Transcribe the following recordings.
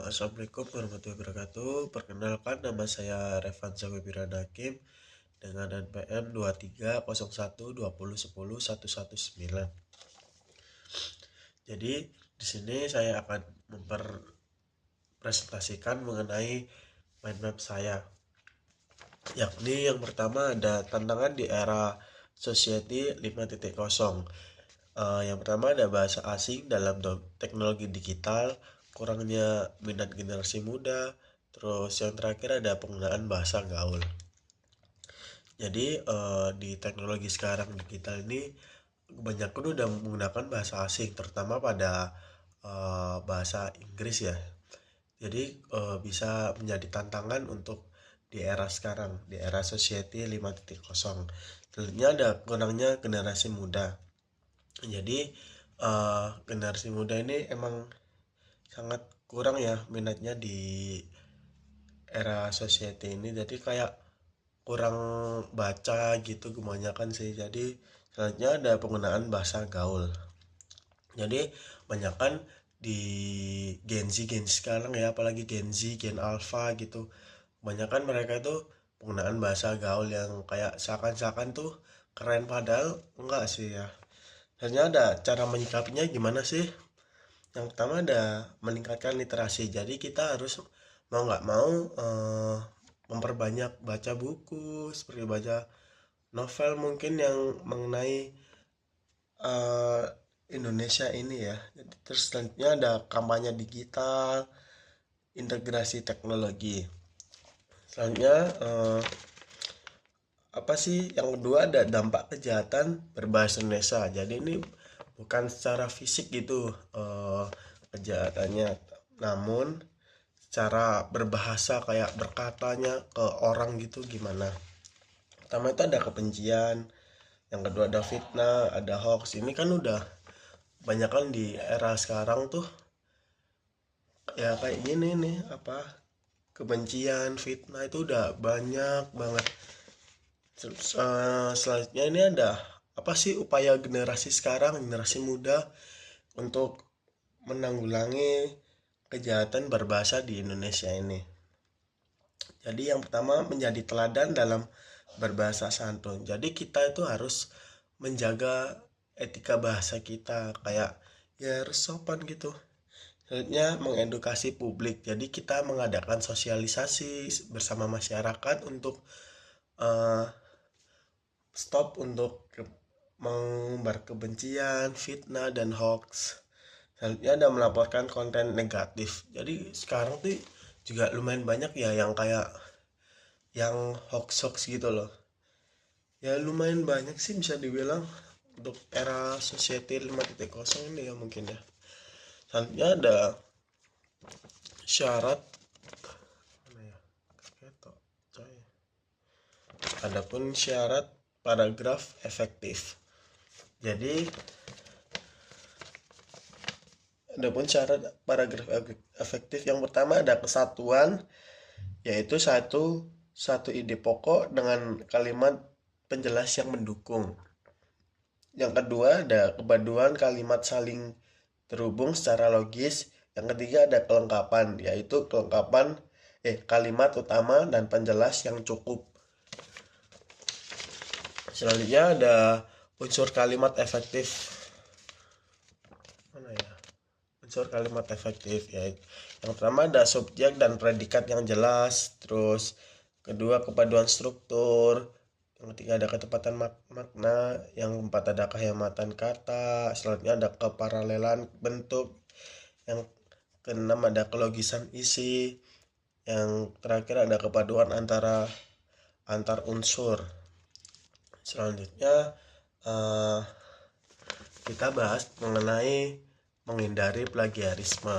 Assalamualaikum warahmatullahi wabarakatuh. Perkenalkan, nama saya Revansa Wibiran Hakim dengan NPM 230120101119. Jadi di sini saya akan mempresentasikan mengenai mind map saya. Yakni yang pertama ada tantangan di era Society 5.0. Yang pertama ada bahasa asing dalam teknologi digital, kurangnya minat generasi muda, terus yang terakhir ada penggunaan bahasa gaul. Jadi di teknologi sekarang digital ini kebanyakan udah menggunakan bahasa asing, terutama pada bahasa Inggris ya. Jadi bisa menjadi tantangan untuk di era sekarang, di era Society 5.0. Selanjutnya ada kurangnya generasi muda. Jadi generasi muda ini emang sangat kurang ya minatnya di era society ini, jadi kayak kurang baca gitu kebanyakan sih. Jadi selanjutnya ada penggunaan bahasa gaul. Jadi kebanyakan di Gen Z sekarang ya, apalagi Gen Z, Gen Alpha gitu, kebanyakan mereka itu penggunaan bahasa gaul yang kayak seakan-seakan tuh keren, padahal enggak sih ya. Sebenarnya ada cara menyikapinya gimana sih? Yang pertama ada meningkatkan literasi. Jadi kita harus mau nggak mau memperbanyak baca buku, seperti baca novel mungkin yang mengenai eh, Indonesia ini ya. Jadi, terus selanjutnya ada kampanye digital, integrasi teknologi. Selanjutnya apa sih yang kedua, ada dampak kejahatan berbahasa Indonesia. Jadi ini bukan secara fisik gitu kejahatannya, namun cara berbahasa, kayak berkatanya ke orang gitu gimana. Pertama itu ada kebencian, yang kedua ada fitnah, ada hoax. Ini kan udah banyak kan di era sekarang tuh ya, kayak gini nih, apa, kebencian, fitnah itu udah banyak banget. Selanjutnya ini ada apa sih upaya generasi sekarang, generasi muda, untuk menanggulangi kejahatan berbahasa di Indonesia ini. Jadi yang pertama, menjadi teladan dalam berbahasa santun. Jadi kita itu harus menjaga etika bahasa kita, kayak ya harus sopan gitu. Selanjutnya mengedukasi publik. Jadi kita mengadakan sosialisasi bersama masyarakat untuk uh, stop untuk mengumbar kebencian, fitnah, dan hoax. Selanjutnya ada melaporkan konten negatif. Jadi sekarang tuh juga lumayan banyak ya yang kayak yang hoax gitu loh. Ya lumayan banyak sih bisa dibilang untuk era society 5.0 ini ya mungkin ya. Selanjutnya ada syarat mana ya? Adapun syarat paragraf efektif. Jadi adapun syarat paragraf efektif yang pertama ada kesatuan, yaitu satu ide pokok dengan kalimat penjelas yang mendukung. Yang kedua ada kepaduan kalimat saling terhubung secara logis. Yang ketiga ada kelengkapan, yaitu kalimat utama dan penjelas yang cukup. Selanjutnya ada unsur kalimat efektif. Mana ya? Unsur kalimat efektif ya. Yang pertama ada subjek dan predikat yang jelas, terus kedua kepaduan struktur, yang ketiga ada ketepatan makna, yang keempat ada kehematan kata, selanjutnya ada keparalelan bentuk, yang keenam ada kelogisan isi, yang terakhir ada kepaduan antar unsur. Selanjutnya kita bahas mengenai menghindari plagiarisme.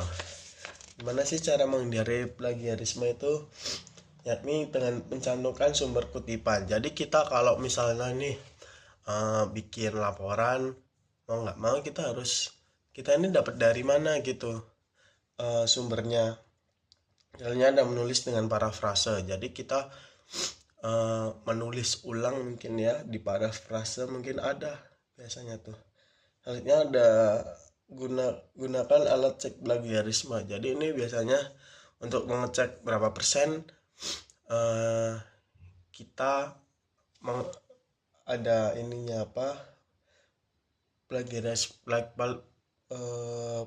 Gimana sih cara menghindari plagiarisme itu? Yakni dengan mencantumkan sumber kutipan. Jadi kita kalau misalnya nih bikin laporan, mau nggak mau kita ini dapat dari mana gitu sumbernya. Misalnya ada menulis dengan parafrase. Jadi kita menulis ulang mungkin ya, di parafrase mungkin ada biasanya tuh. Selanjutnya ada gunakan alat cek plagiarisme. Jadi ini biasanya untuk mengecek berapa persen kita ada ininya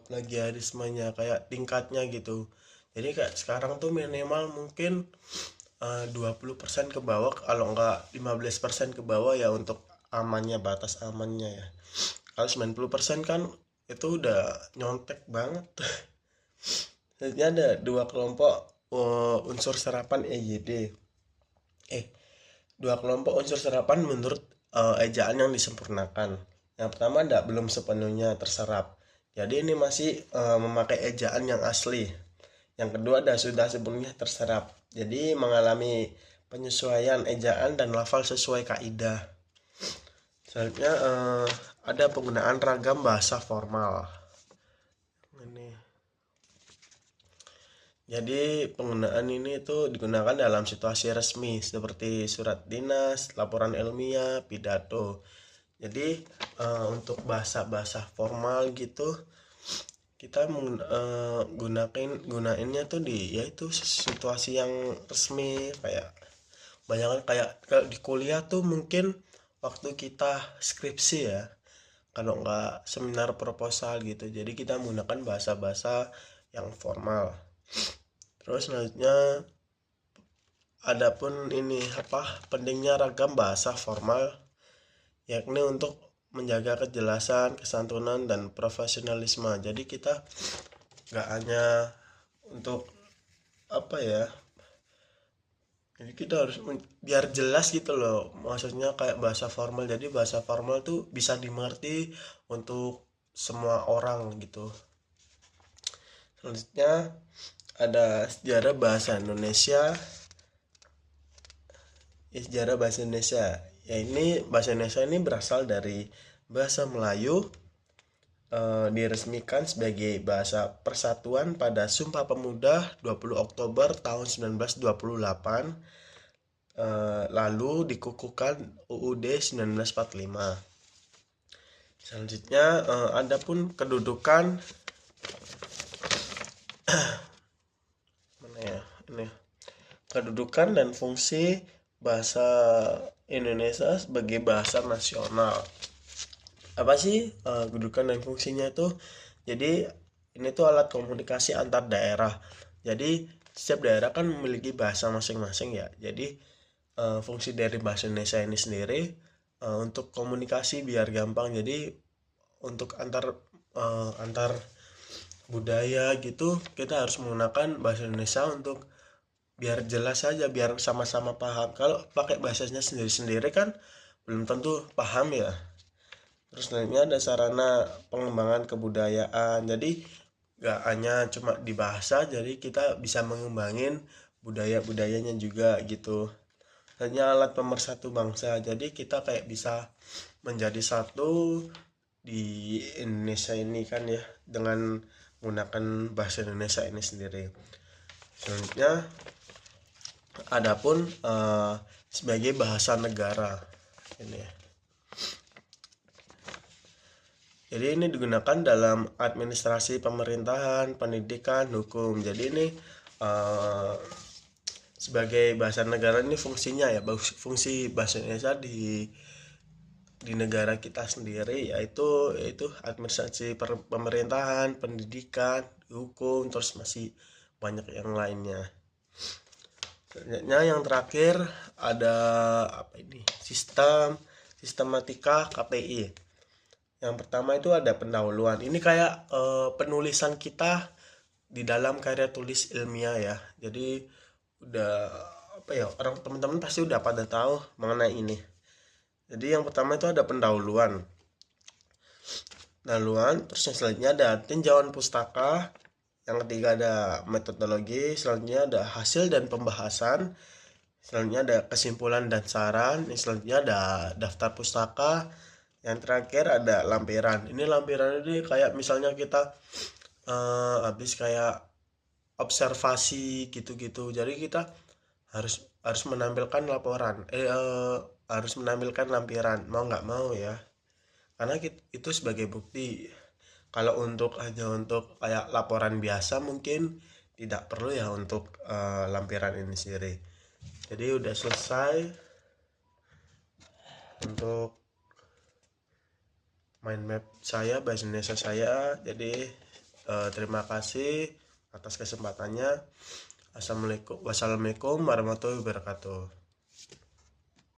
plagiarismenya, kayak tingkatnya gitu. Jadi kayak sekarang tuh minimal mungkin 20% ke bawah, kalau enggak 15% ke bawah ya, untuk amannya, batas amannya ya. Kalau 90% kan itu udah nyontek banget. Jadi ada dua kelompok unsur serapan EYD. Dua kelompok unsur serapan menurut ejaan yang disempurnakan. Yang pertama belum sepenuhnya terserap. Jadi ini masih memakai ejaan yang asli. Yang kedua sudah sepenuhnya terserap. Jadi mengalami penyesuaian ejaan dan lafal sesuai kaidah. Selanjutnya ada penggunaan ragam bahasa formal. Jadi penggunaan ini itu digunakan dalam situasi resmi seperti surat dinas, laporan ilmiah, pidato. Jadi untuk bahasa-bahasa formal gitu kita gunainnya tuh yaitu situasi yang resmi, kayak banyak kayak di kuliah tuh mungkin waktu kita skripsi ya, kalau nggak seminar proposal gitu. Jadi kita menggunakan bahasa-bahasa yang formal. Terus selanjutnya adapun ini pentingnya ragam bahasa formal, yakni untuk menjaga kejelasan, kesantunan, dan profesionalisme. Jadi kita nggak hanya untuk jadi kita harus biar jelas gitu loh, maksudnya kayak bahasa formal. Jadi bahasa formal tuh bisa dimengerti untuk semua orang gitu. Selanjutnya ada sejarah bahasa Indonesia. Sejarah bahasa Indonesia ya, ini bahasa Indonesia ini berasal dari bahasa Melayu, diresmikan sebagai bahasa persatuan pada Sumpah Pemuda 20 Oktober tahun 1928, lalu dikukuhkan UUD 1945. Selanjutnya adapun kedudukan kedudukan dan fungsi bahasa Indonesia sebagai bahasa nasional. Apa sih kedudukan dan fungsinya itu? Jadi ini tuh alat komunikasi antar daerah. Jadi setiap daerah kan memiliki bahasa masing-masing ya. Jadi fungsi dari bahasa Indonesia ini sendiri untuk komunikasi biar gampang. Jadi untuk antar budaya gitu kita harus menggunakan bahasa Indonesia untuk biar jelas aja, biar sama-sama paham. Kalau pakai bahasanya sendiri-sendiri kan belum tentu paham ya. Terus lainnya ada sarana pengembangan kebudayaan. Jadi gak hanya cuma di bahasa, jadi kita bisa mengembangin budaya-budayanya juga gitu. Hanya alat pemersatu bangsa. Jadi kita kayak bisa menjadi satu di Indonesia ini kan ya, dengan menggunakan bahasa Indonesia ini sendiri. Selanjutnya adapun sebagai bahasa negara ini. Jadi ini digunakan dalam administrasi pemerintahan, pendidikan, hukum. Jadi ini sebagai bahasa negara ini fungsinya ya, fungsi bahasa Indonesia di negara kita sendiri yaitu administrasi pemerintahan, pendidikan, hukum, terus masih banyak yang lainnya. Selanjutnya yang terakhir ada sistematika KPI. Yang pertama itu ada pendahuluan. Ini kayak penulisan kita di dalam karya tulis ilmiah ya. Jadi udah orang teman-teman pasti udah pada tahu mengenai ini. Jadi yang pertama itu ada pendahuluan. Terus yang selanjutnya ada tinjauan pustaka. Yang ketiga ada metodologi. Selanjutnya ada hasil dan pembahasan. Selanjutnya ada kesimpulan dan saran. Yang selanjutnya ada daftar pustaka. Yang terakhir ada lampiran. Ini lampiran ini kayak misalnya kita habis kayak observasi gitu-gitu. Jadi kita harus menampilkan laporan. Harus menampilkan lampiran. Mau nggak mau ya. Karena itu sebagai bukti. Kalau hanya untuk kayak laporan biasa mungkin tidak perlu ya untuk lampiran ini sendiri. Jadi udah selesai untuk mind map saya, bahasa Indonesia saya. Jadi terima kasih atas kesempatannya. Wassalamualaikum warahmatullahi wabarakatuh.